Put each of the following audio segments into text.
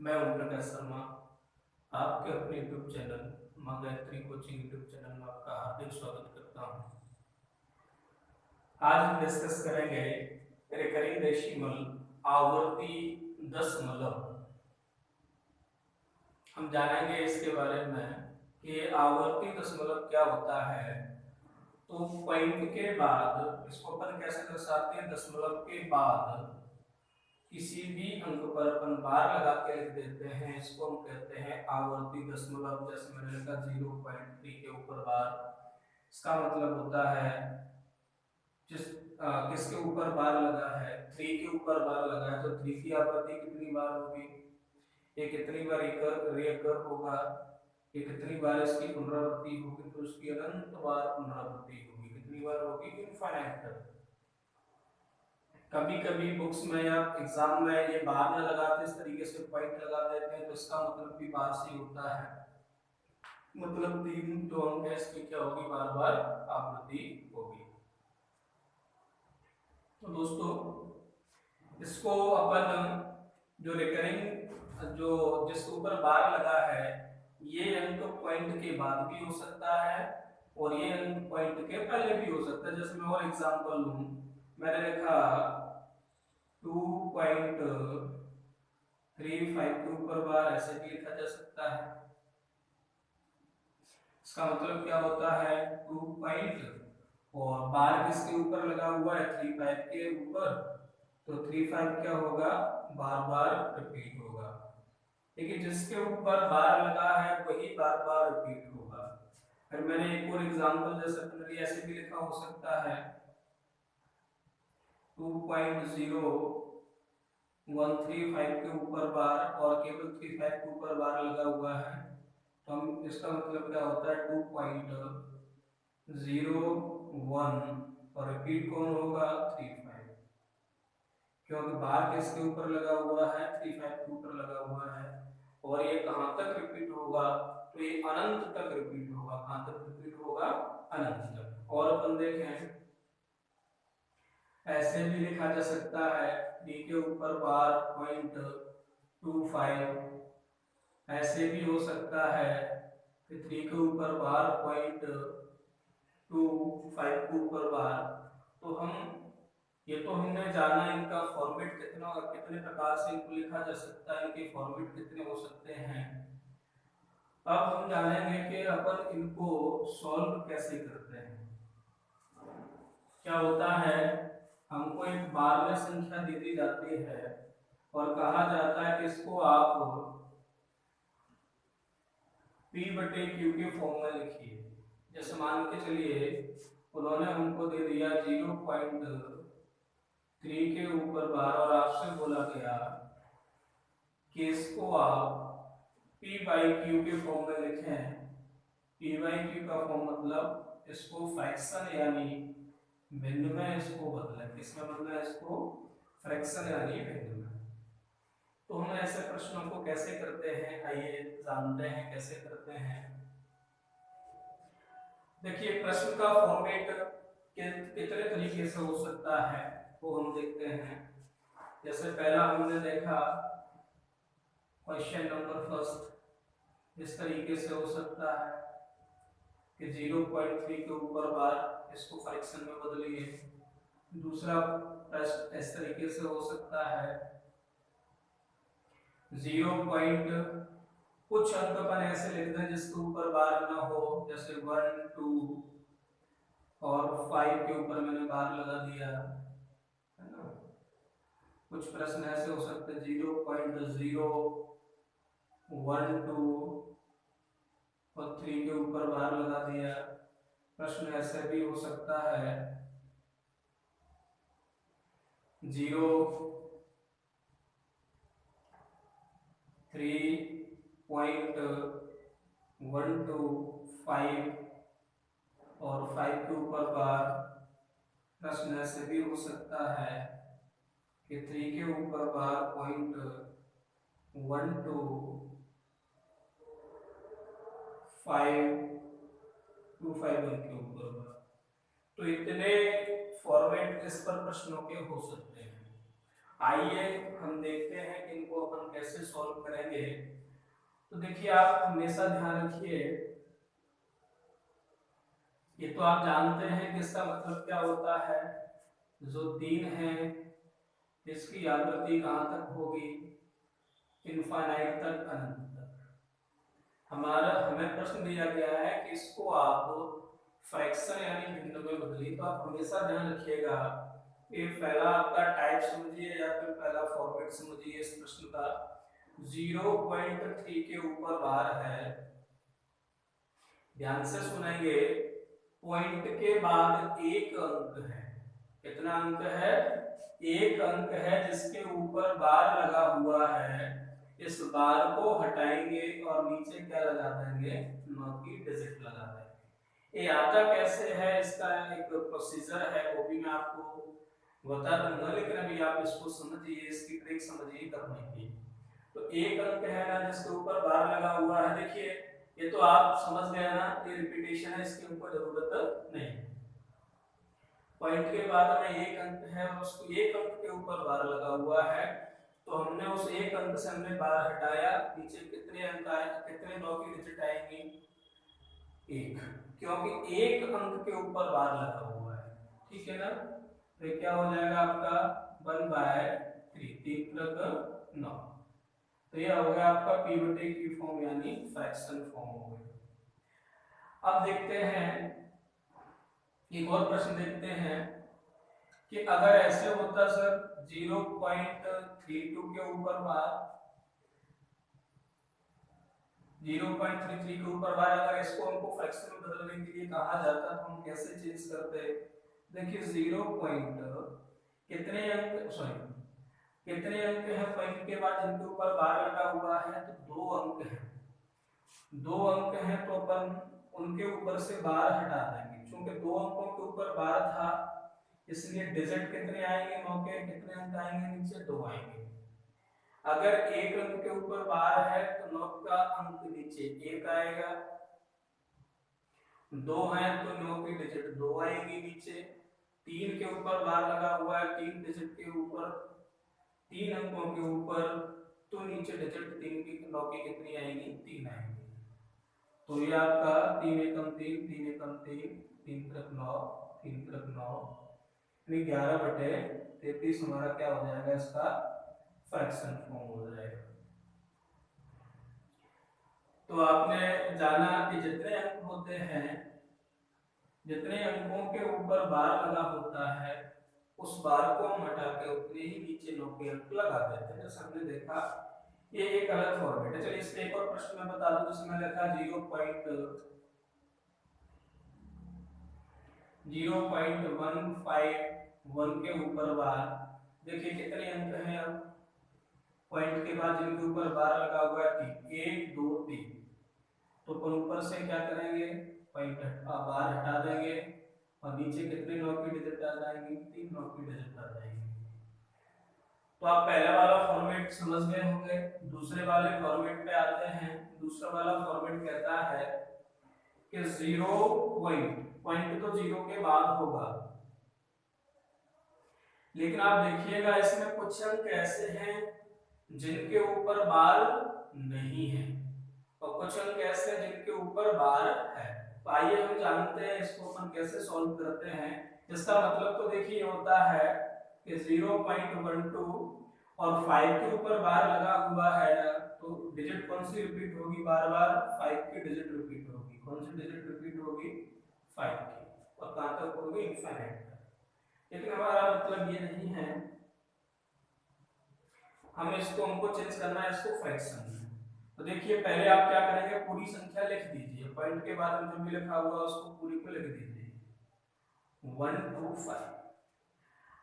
मैं ओम प्रकाश शर्मा आपके अपने यूट्यूब चैनल माँ गायत्री कोचिंग यूट्यूब चैनल में आपका हार्दिक स्वागत करता हूँ। आज हम डिस्कस करेंगे रिकरिंग डेसिमल आवर्ती दशमलव। हम जानेंगे इसके बारे में कि आवर्ती दशमलव क्या होता है। तो पॉइंट के बाद इसको अपन कैसे दर्शाते हैं, दशमलव के बाद किसी भी अंक पर अपन बार लगा के लिख देते हैं, इसको हम कहते हैं आवर्ती दशमलव। जैसे मैंने लिखा 0.3 के ऊपर बार, इसका मतलब होता है किसके ऊपर बार लगा है, 3 के ऊपर बार लगा है, तो 3 की आवृत्ति कितनी बार होगी, ये कितनी बार रिकर होगा, ये कितनी बार इसकी पुनरावृत्ति होगी, तो उसकी अनंत बार पुनरावृत्ति होगी। कितनी बार होगी, इनफाइनाइट। कभी कभी बुक्स में या एग्जाम में ये बार न लगाते, इस तरीके से पॉइंट लगा देते हैं, तो इसका मतलब भी बार से होता है। मतलब 3 जो अंक है इसकी क्या होगी, बार बार आवृत्ति होगी। तो दोस्तों इसको अपन जो रिकरिंग जो जिसके ऊपर बार लगा है, ये अंक पॉइंट के बाद भी हो सकता है और ये अंक पॉइंट के पहले भी हो सकता है। जैसे मैं और एग्जांपल लूं, मैंने लिखा 2.35 के ऊपर बार, ऐसे भी लिखा जा सकता है। इसका मतलब क्या होता है, 2 पॉइंट और बार किसके ऊपर लगा हुआ है, 35 के ऊपर, तो 35 क्या होगा, बार बार रिपीट होगा। लेकिन जिसके ऊपर बार लगा है वही बार बार रिपीट होगा। फिर मैंने एक और एग्जांपल जैसे ऐसे भी लिखा हो सकता है 2.0135 के ऊपर बार और केवल 35 के ऊपर बार लगा हुआ है, तो हम इसका मतलब क्या होता है 2.01 और रिपीट कौन होगा, 35, क्योंकि बार किसके ऊपर लगा हुआ है, 35 के ऊपर लगा हुआ है। और ये कहां तक रिपीट होगा, तो ये अनंत तक रिपीट होगा। कहां तक रिपीट होगा, अनंत तक। और अपन देखें ऐसे भी लिखा जा सकता है 3 के ऊपर बार 0.25, ऐसे भी हो सकता है कि 3 के ऊपर बार 0.25 के ऊपर बार। तो हम ये तो हमने जाना इनका फॉर्मेट कितना और कितने प्रकार से इनको लिखा जा सकता है, इनके फॉर्मेट कितने हो सकते हैं। अब हम जानेंगे कि अपन इनको सॉल्व कैसे करते हैं। क्या होता है, हमको एक बार में संख्या दे दी जाती है और कहा जाता है कि इसको आप P बटे Q के फॉर्म में लिखिए। जैसे मान के चलिए उन्होंने हमको दे दिया 0.3 के ऊपर बार और आपसे बोला गया कि इसको आप P बाई Q के फॉर्म में लिखें। P बाई Q का फॉर्म मतलब इसको फ्रैक्शन यानी भिन्न में इसको बदलें। किसमें बदलें, इसको फ्रैक्शन यानी भिन्न में। तो हम ऐसे प्रश्नों को कैसे करते हैं, आइए जानते हैं कैसे करते हैं। देखिए प्रश्न का फॉर्मेट कितने तरीके से हो सकता है वो हम देखते हैं। जैसे पहला हमने देखा क्वेश्चन नंबर फर्स्ट, इस तरीके से हो सकता है कि 0.3 के ऊपर बार, इसको फ्रैक्शन में बदलिए। दूसरा प्रश्न इस तरीके से हो सकता है 0. कुछ अंक अपन ऐसे लिख दें जिसके ऊपर बार ना हो, जैसे 1, 2 और 5 के ऊपर मैंने बार लगा दिया है ना। कुछ प्रश्न ऐसे हो सकते हैं 0.012 और 3 के ऊपर बार लगा दिया। प्रश्न ऐसे भी हो सकता है 0.125 और 5 के ऊपर बार। प्रश्न ऐसे भी हो सकता है कि 3 के ऊपर बार 0.125 के ऊपर बार। तो इतने फॉर्मेट इस पर प्रश्नों के हो सकते हैं। आइए हम देखते हैं कि इनको अपन कैसे कैसे सॉल्व करेंगे, तो देखिए आप हमेशा ध्यान रखिए, ये तो आप जानते हैं कि इसका मतलब क्या होता है, जो 3 है इसकी आवृत्ति कहां तक होगी, इनफाइनाइट तक, अनंत तक। हमें प्रश्न दिया गया है कि इसको आप फ्रैक्शन यानी भिन्न में बदलिए। तो आप हमेशा ध्यान रखिएगा, ये पहला आपका टाइप समझिए या फिर पहला फॉर्मेट समझिए इस प्रश्न का। 0.3 के ऊपर बार है, ध्यान से सुनेंगे, पॉइंट के बाद एक अंक है, कितना अंक है, एक अंक है जिसके ऊपर बार लगा हुआ है, इस बार को हटाएंगे और नीचे क्या लगा देंगे, 9 की डिजिट लगा देंगे। ये आता कैसे है, इसका एक प्रोसीजर है, वो भी मैं आपको बता दूंगा, लेकिन अभी आप इसको समझिए, इसकी ट्रिक समझिए करने की। तो एक अंक है ना जिसके ऊपर बार लगा हुआ है, देखिए ये तो आप समझ गए ना, ये रिपीटेशन है, इसके ऊपर जरूरत नहीं। पॉइंट के बाद में एक अंक है और उसको एक अंक के ऊपर बार लगा हुआ है, तो हमने उस एक अंक से हमने बार हटाया, नीचे कितने अंक आए, कितने 9 की डिजिट आएंगी, एक, क्योंकि एक अंक के ऊपर बार लगा हुआ है, ठीक है ना। तो क्या हो जाएगा आपका 1/3, 3 × 9, तो ये हो गया आपका p बटे q फॉर्म यानी फ्रैक्शन फॉर्म हो गया। अब देखते हैं एक और प्रश्न देखते हैं कि अगर ऐसे होता सर 0.32 के ऊपर बार, 0.33 के ऊपर बार, अगर इसको हमको फ्रैक्शन में बदलने के लिए कहा जाता तो हम कैसे चेंज करते। देखिए 0 पॉइंट कितने अंक, सॉरी कितने अंक हैं पॉइंट के बाद जिनके ऊपर बार लगा हुआ है, तो 2 अंक हैं, 2 अंक हैं, तो अपन उनके ऊपर से बार हटा देंगे, क्योंकि 2 अंकों के ऊपर बार था इसलिए डिजिट कितने आएंगे, 9 के कितने अंक आएंगे, नीचे 2 आएंगे। अगर एक अंक के ऊपर बार है तो 9 का अंक नीचे 1 आएगा, 2 है तो 9 की डिजिट 2 आएगी नीचे, 3 के ऊपर बार लगा हुआ है, 3 डिजिट के ऊपर, 3 अंकों के ऊपर, तो नीचे डिजिट 3 की 9 की कितनी आएगी, 3 आएगी। तो ये आपका 3 एकम 3, 3 एकम 3, 3 × 9, 3 × 9, 11/33 हमारा क्या हो जाएगा, इसका फ्रैक्शन फॉर्म हो जाएगा। तो आपने जाना कि जितने अंक होते हैं, जितने अंकों के ऊपर बार लगा होता है, उस बार को हम हटा के उतने ही नीचे 9 के अंक लगा देते हैं, जैसे हमने देखा। ये एक अलग फॉर्मेट है। चलिए इसके एक और प्रश्न में बता दूं, जिसमें लिखा 0.151 के ऊपर बार, देखिए कितने अंक हैं, अब पॉइंट के बाद जिनके ऊपर बार लगा हुआ है 1 2 3, तो अपन ऊपर से क्या करेंगे, पॉइंट बार हटा देंगे और नीचे कितने 9 की डिजिट आ जाएंगी, 3 9 की डिजिट आ जाएंगी। तो आप पहला वाला फॉर्मेट समझ गए होंगे। दूसरे वाले फॉर्मेट पे आते हैं। दूसरा वाला फॉर्मेट कहता है कि 0 पॉइंट तो 0 के बाद होगा, लेकिन आप देखिएगा इसमें कुछ अंक ऐसे हैं जिनके ऊपर बार नहीं है और कुछ अंक ऐसे हैं जिनके ऊपर बार है। तो आइए हम जानते हैं इसको अपन कैसे सॉल्व करते हैं। इसका मतलब तो देखिए होता है कि 0.12 और 5 के ऊपर बार लगा हुआ है ना, तो डिजिट कौन सी रिपीट होगी, बार बार 5 की डिजिट रिपीट होगी। कौन सी डिजिट रिपीट होगी, 5 की, और कहां तक होगी, इनफाइनाइट तक। लेकिन हमारा मतलब ये नहीं है, हमें इसको हमको चेंज करना है, इसको फ्रैक्शन में। तो देखिए पहले आप क्या करेंगे, पूरी संख्या लिख दीजिए, पॉइंट के बाद में जो भी लिखा हुआ उसको पूरी को लिख दीजिए 1 2 5।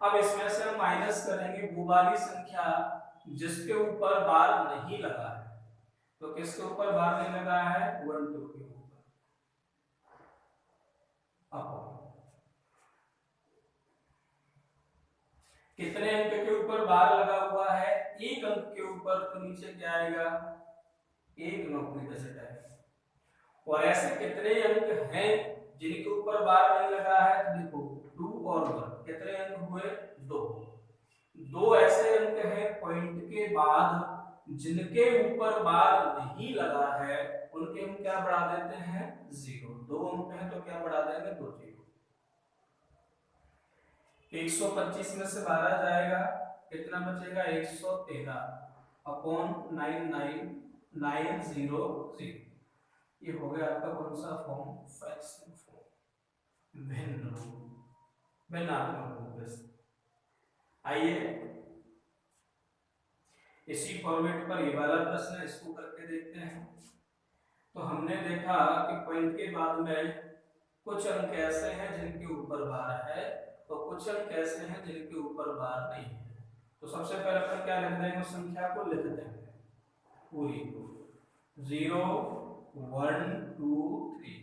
अब इसमें से हम माइनस करेंगे वो वाली संख्या जिसके ऊपर बार नहीं लगा है। तो किसके ऊपर बार नहीं लगा है, 1 2 के ऊपर। अब कितने अंक के ऊपर बार लगा हुआ है, एक अंक के ऊपर, तो नीचे क्या आएगा, 1 9 की डिजिट आएगा। और ऐसे कितने अंक हैं जिनके ऊपर बार नहीं लगा है, तो देखो 2 और 1, कितने अंक हुए, 2 ऐसे अंक हैं पॉइंट के बाद जिनके ऊपर बार नहीं लगा है उनके हम क्या बढ़ा देते हैं, 0। 2 अंक है तो क्या बढ़ा देंगे, 2 0। 125 में से 12 जाएगा, कितना बचेगा, 113 अपॉन 99900। ये हो गया आपका कौन सा फॉर्म, फ्रैक्शन फॉर्म, भिन्न रूप, भिन्नात्मक रूप। आइए इसी फॉर्मेट पर ये वाला प्रश्न, इसको करके देखते हैं। तो हमने देखा कि पॉइंट के बाद में कुछ अंक ऐसे हैं जिनके ऊपर बार है तो कुछ अंक ऐसे हैं जिनके ऊपर बार नहीं है। तो सबसे पहले अपन क्या लिख देंगे, संख्या को लिख देंगे पूरी को, 0 1 2 3,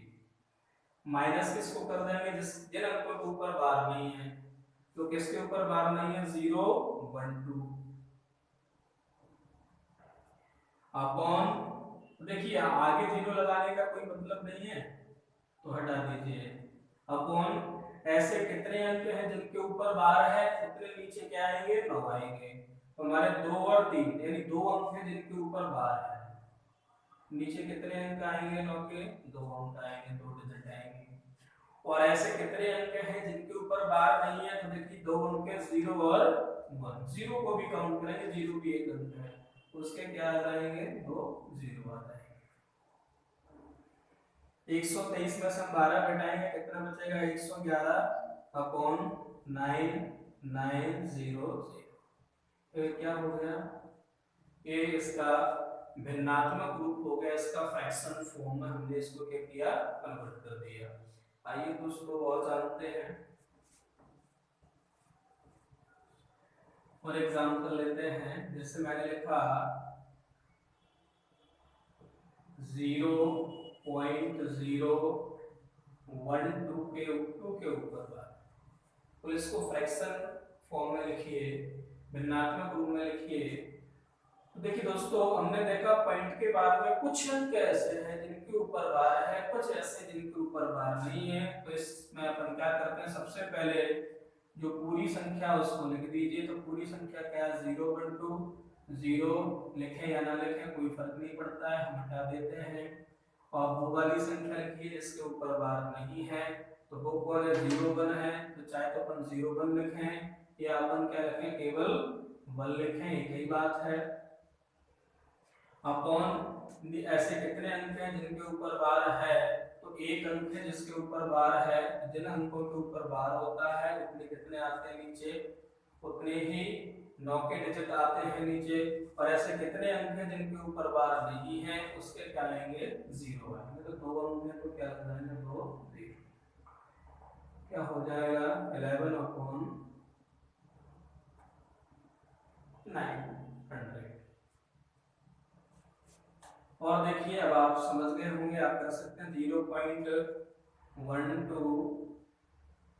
माइनस किसको कर देंगे, जिन अंकों के ऊपर बार नहीं है। तो किसके ऊपर बार नहीं है, 0 1 2 अपॉन, देखिए आगे 0 लगाने का कोई मतलब नहीं है तो हटा दीजिए, अपॉन ऐसे कितने अंक हैं जिनके ऊपर बार है, उतने नीचे क्या आएंगे, 9 आएंगे। तो हमारे 2 और 3 यानी 2 अंक हैं जिनके ऊपर बार है, नीचे कितने अंक आएंगे, 9 के 2 अंक आएंगे, 2 डिजिट आएंगे। और ऐसे कितने अंक हैं जिनके ऊपर बार नहीं है, तो देखिए 2 अंक है, 0 और 1, 0 को भी काउंट करेंगे, 0 भी एक अंक है, तो उसके क्या आ जाएंगे, 2 0 आ जाएंगे। 123 में से हम 12 घटाएंगे, कितना बचेगा, 111 अपॉन 9900। तो क्या हो गया, ये इसका भिन्नात्मक रूप हो गया, इसका फ्रैक्शन फॉर्म में हमने इसको क्या किया, कन्वर्ट कर दिया। आइए दोस्तों और जानते हैं और एग्जांपल लेते हैं। जैसे मैंने लिखा 0.012 के ऊपर बार, तो इसको फ्रैक्शन फॉर्म में लिखिए, भिन्नात्मक रूप में लिखिए। तो देखिए दोस्तों हमने देखा पॉइंट के बाद में कुछ अंक ऐसे हैं जिनके ऊपर बार है, कुछ ऐसे जिनके ऊपर बार नहीं है। तो इसमें अपन क्या करते हैं, सबसे पहले जो पूरी संख्या उसको लिख दीजिए। तो पूरी संख्या क्या है, 0 1 2, 0 लिखें या ना लिखें कोई फर्क नहीं पड़ता है, हम हटा देते हैं। और वो वाली संख्या लिखिए जिसके ऊपर बार नहीं है, तो वो कौन है, 0 1 है, तो चाहे तो अपन 0 1 लिखें या अपन क्या लिखें, केवल 1 लिखें, एक ही बात है। अपॉन ऐसे कितने अंक हैं जिनके ऊपर बार है, तो एक अंक है जिसके ऊपर बार है, जिन अंकों के ऊपर बार होता है उतने कितने आते हैं नीचे, उतने ही 9 के डिजिट आते हैं नीचे। और ऐसे कितने अंक हैं जिनके ऊपर बार नहीं है, उसके क्या आएंगे, 0 आएंगे। तो 2 अंक में तो क्या लग जाएंगे, 2 0, क्या हो जाएगा, 11 अपॉन 900। और देखिए अब आप समझ गए होंगे, आप कर सकते हैं 0.1 2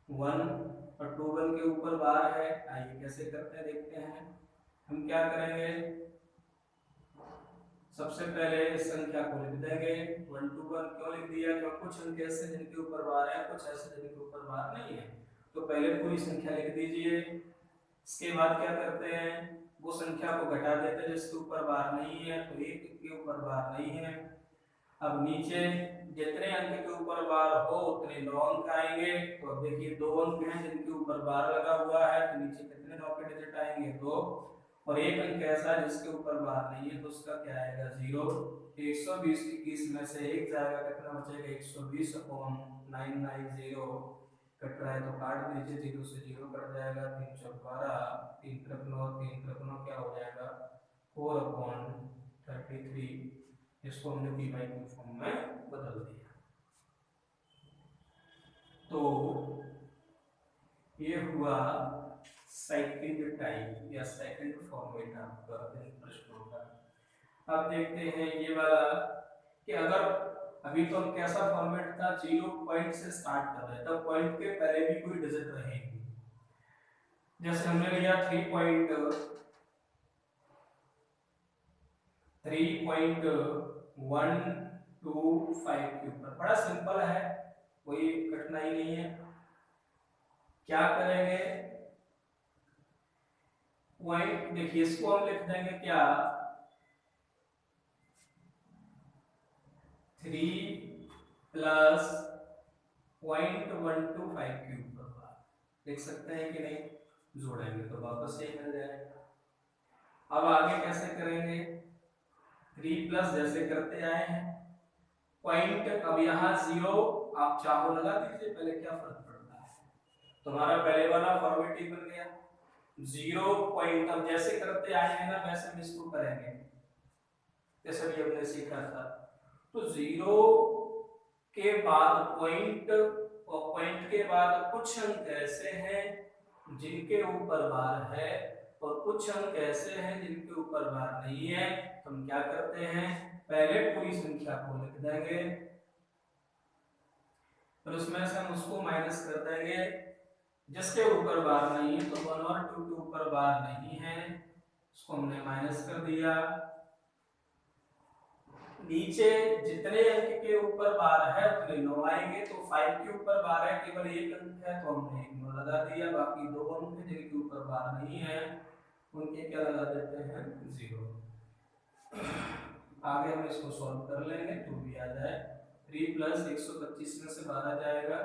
1 और 2 1 के ऊपर बार है। आइए कैसे करते हैं देखते हैं। हम क्या करेंगे, सबसे पहले इस संख्या को लिख देंगे 1 2 1। क्यों लिख दिया, क्योंकि कुछ अंक ऐसे जिनके ऊपर बार है, कुछ ऐसे जिनके ऊपर बार नहीं है। तो पहले पूरी संख्या लिख दीजिए, इसके बाद क्या करते हैं, वो संख्या को घटा देते हैं जिसके ऊपर बार नहीं है, तो 1 के ऊपर बार नहीं है। अब नीचे जितने अंक के ऊपर बार हो उतने 9 अंक आएंगे। तो अब देखिए 2 अंक हैं जिनके ऊपर बार लगा हुआ है, तो नीचे कितने 9 के डिजिट आएंगे, 2। और एक अंक ऐसा है जिसके ऊपर बार नहीं है, तो उसका क्या आएगा, 0। 120 21 में से 1 जाएगा, कितना बचेगा, 120 अपॉन 990। कट रहा है तो काट दीजिए, 0 से 0 कट जाएगा, 3 चौक 12, 3 त्रिक 9, 3 त्रिक 9 क्या हो जाएगा, 4 अपॉन 33। इसको हमने पी बाई क्यू फॉर्म में बदल दिया। तो ये हुआ सेकंड टाइप या सेकंड फॉर्मेट आपका इन प्रश्नों का। अब देखते हैं ये वाला कि अगर अभी तो हम कैसा फॉर्मेट था, 0 पॉइंट से स्टार्ट कर रहे हैं, तब पॉइंट के पहले भी कोई डिजिट रहेगी। जैसे हमने लिया 3.125 के ऊपर, बड़ा सिंपल है, कोई कठिनाई नहीं है। क्या करेंगे, पॉइंट देखिए इसको हम लिख देंगे क्या, 3 + 0.125 के ऊपर बार देख सकते हैं कि नहीं, जोड़ेंगे तो वापस ये मिल जाएगा। अब आगे कैसे करेंगे, 3 प्लस जैसे करते आए हैं, पॉइंट अब यहाँ 0 आप चाहो लगा दीजिए, पहले क्या फर्क पड़ता है, तुम्हारा पहले वाला फॉर्मेट ही बन गया 0 पॉइंट। अब जैसे करते आए हैं ना वैसे हम इसको करेंगे जैसे भी हमने सीखा था। तो 0 के बाद पॉइंट और पॉइंट के बाद कुछ अंक ऐसे हैं जिनके ऊपर बार है और कुछ अंक ऐसे हैं जिनके ऊपर बार नहीं है। तो हम क्या करते हैं, पहले पूरी संख्या को लिख देंगे और उसमें से हम उसको माइनस कर देंगे, जिसके ऊपर बार नहीं है तो 1 और 2 के ऊपर बार नहीं है, उसको हमने माइनस कर दिया। नीचे जितने अंक के ऊपर बार है उतने 9 आएंगे, तो 5 के ऊपर बार है केवल एक अंक है तो हमने 9 लगा दिया, बाकी 2 अंक जिनके ऊपर बार नहीं है उनके क्या लगा देते हैं 0। आगे हम इसको सॉल्व कर लेंगे तो भी आ जाए, 3 + 125 में से 12 जाएगा,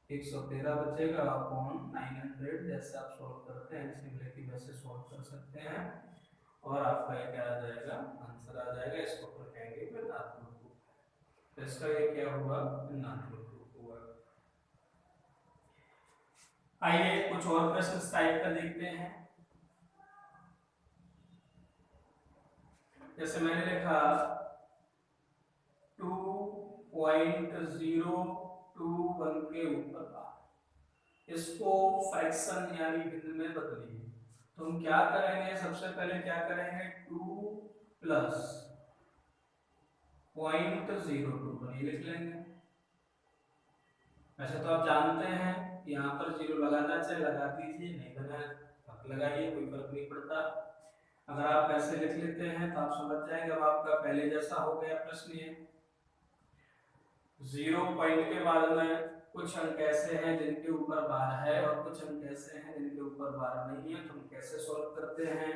113 बचेगा अपॉन 900। जैसे आप सॉल्व करते हैं सिमिलरिटी वैसे सॉल्व कर सकते हैं और आपका क्या आ जाएगा, आंसर आ जाएगा। इसको फिर कहेंगे ऋणात्मक रूप, तो इसका ये क्या हुआ, ऋणात्मक रूप हुआ। आइए कुछ और प्रश्न इस टाइप का देखते हैं। जैसे मैंने लिखा 2.021 के ऊपर बार, इसको फ्रैक्शन यानी भिन्न में बदलिए। तो हम क्या करेंगे, सबसे पहले क्या करेंगे, 2 + 0.02 लिख लेंगे। वैसे तो आप जानते हैं यहाँ पर 0 लगाना चाहिए, लगा दीजिए, नहीं लगाइए, कोई फर्क नहीं पड़ता। अगर आप ऐसे लिख लेते हैं तो आप समझ जाएंगे। अब आपका पहले जैसा हो गया प्रश्न, ये 0 पॉइंट के बाद में कुछ अंक ऐसे हैं जिनके ऊपर बार है और कुछ अंक ऐसे हैं जिनके ऊपर बार नहीं है। तो हम कैसे सॉल्व करते हैं,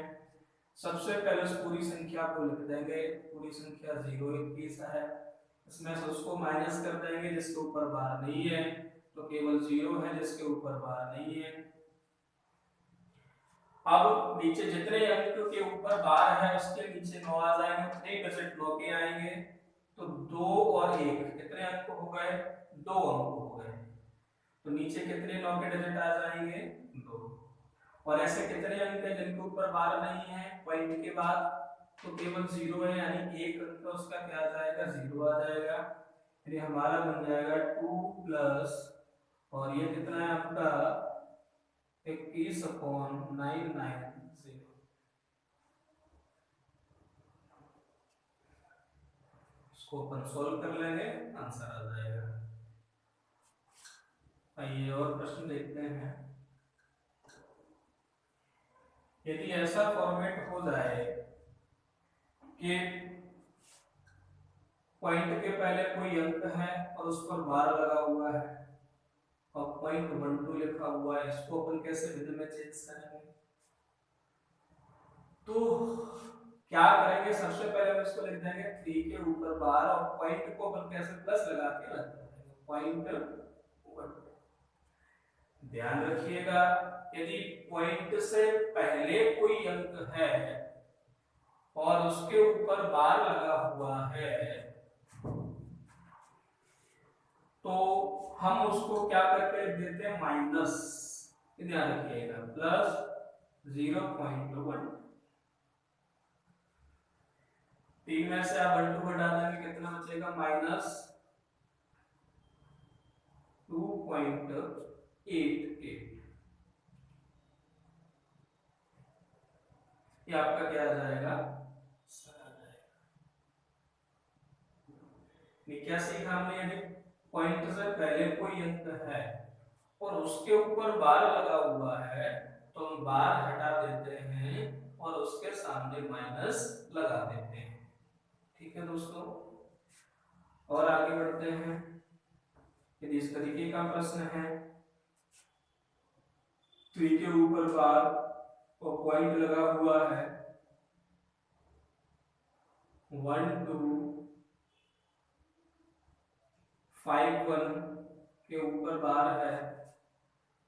सबसे पहले उस पूरी संख्या को लिख देंगे, पूरी संख्या 0 21 है, इसमें से उसको माइनस कर देंगे, जिसके ऊपर बार नहीं है तो केवल 0 है, जिसके ऊपर बार नहीं है। अब नीचे जितने अंक के ऊपर बार है उसके नीचे 9 आ जाएंगे, उतने डिजिट 9 के आएंगे, तो 2 और 1 कितने अंक हो गए, 2 अंक हो गए। तो नीचे कितने 9 के डिजिट आ जाएंगे, 2। और ऐसे कितने अंक हैं जिनके ऊपर बार नहीं है पॉइंट के बाद, तो केवल 0 है, यानी एक अंक उसका क्या आ जाएगा, 0 आ जाएगा। यानी हमारा बन जाएगा 2 प्लस, और ये कितना है आपका 21/990। इसको अपन सोल्व कर लेंगे, आंसर आ जाएगा। आइए और प्रश्न देखते हैं। यदि ऐसा फॉर्मेट हो जाए कि पॉइंट के पहले कोई अंक है और उस पर बार लगा हुआ है और 0.12 लिखा हुआ है, इसको अपन कैसे भिन्न में चेंज करेंगे, तो क्या करेंगे, सबसे पहले हम इसको लिख देंगे 3 के ऊपर बार और पॉइंट को अपन कैसे प्लस लगा के रख देंगे, 0.1। ध्यान रखिएगा, यदि पॉइंट से पहले कोई अंक है और उसके ऊपर बार लगा हुआ है तो हम उसको क्या करके लिख देते हैं, माइनस, ध्यान रखिएगा, प्लस 0.1। 3 में से आप 1 घटा देंगे, कितना बचेगा, -2.88। ये आपका क्या आ जाएगा, क्या सीखा हमने, यदि पॉइंट से पहले कोई अंक है और उसके ऊपर बार लगा हुआ है तो हम बार हटा देते हैं और उसके सामने माइनस लगा देते हैं। ठीक है दोस्तों, और आगे बढ़ते हैं। यदि इस तरीके का प्रश्न है, 3 के ऊपर बार और पॉइंट लगा हुआ है, 1 2 5 1 के ऊपर बार है,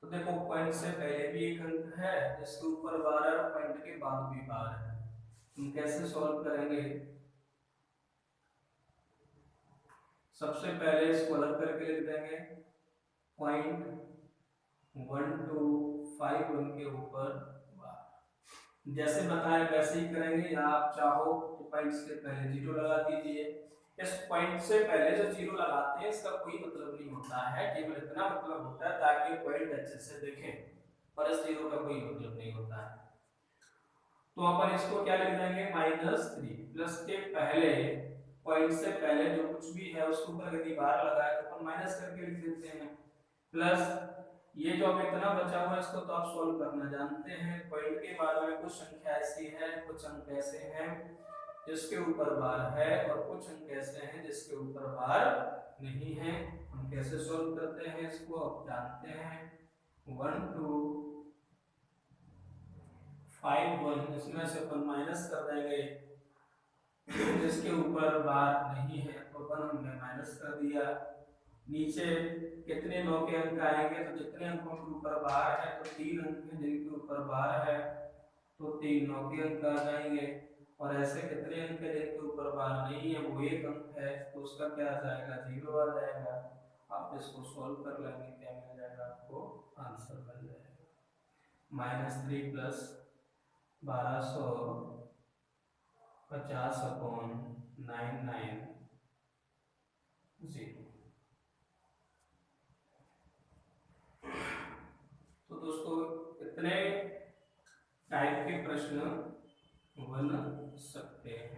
तो देखो पॉइंट से पहले भी एक अंक है जिसके ऊपर बार है और पॉइंट के बाद भी बार है। हम कैसे सॉल्व करेंगे? सबसे पहले इसको अलग करके लिख देंगे। 0.1251 के ऊपर बार, जैसे बताया वैसे ही करेंगे। या आप चाहो तो पॉइंट्स के पहले जीरो लगा दीजिए। इस पॉइंट से पहले जो जीरो लगाते हैं इसका कोई मतलब नहीं होता है, केवल इतना मतलब होता है ताकि पॉइंट अच्छे से देखें, पर इस जीरो का कोई मतलब नहीं होता है। तो अपन इसको क्या लिख देंगे? -3 प्लस के पहले पॉइंट से पहले जो कुछ भी है उसके ऊपर यदि बार लगाए तो अपन माइनस करके लिख देते हैं, प्लस ये जो अब इतना बचा हुआ है इसको तो आप सॉल्व करना जानते हैं। पॉइंट के बाद में कुछ संख्या ऐसी है, कुछ अंक ऐसे हैं जिसके ऊपर बार है और कुछ अंक ऐसे हैं जिसके ऊपर बार नहीं है। हम कैसे सॉल्व करते हैं इसको आप जानते हैं। 1 2 5 1, इसमें से अपन माइनस कर देंगे जिसके ऊपर बार नहीं है, तो अपन हमने माइनस कर दिया। नीचे कितने 9 के अंक आएंगे? तो जितने अंकों के ऊपर बार है तो 3 अंक हैं जिनके ऊपर बार है, तो 3 9 के अंक आ जाएंगे। और ऐसे कितने अंक है जिनके ऊपर बार नहीं है? वो 1 अंक है, तो उसका क्या आ जाएगा? 0 आ जाएगा। आप इसको सॉल्व कर लेंगे, क्या मिल जाएगा आपको? आंसर मिल जाएगा -3 प्लस 1250/990। तो दोस्तों इतने टाइप के प्रश्न बन सकते हैं।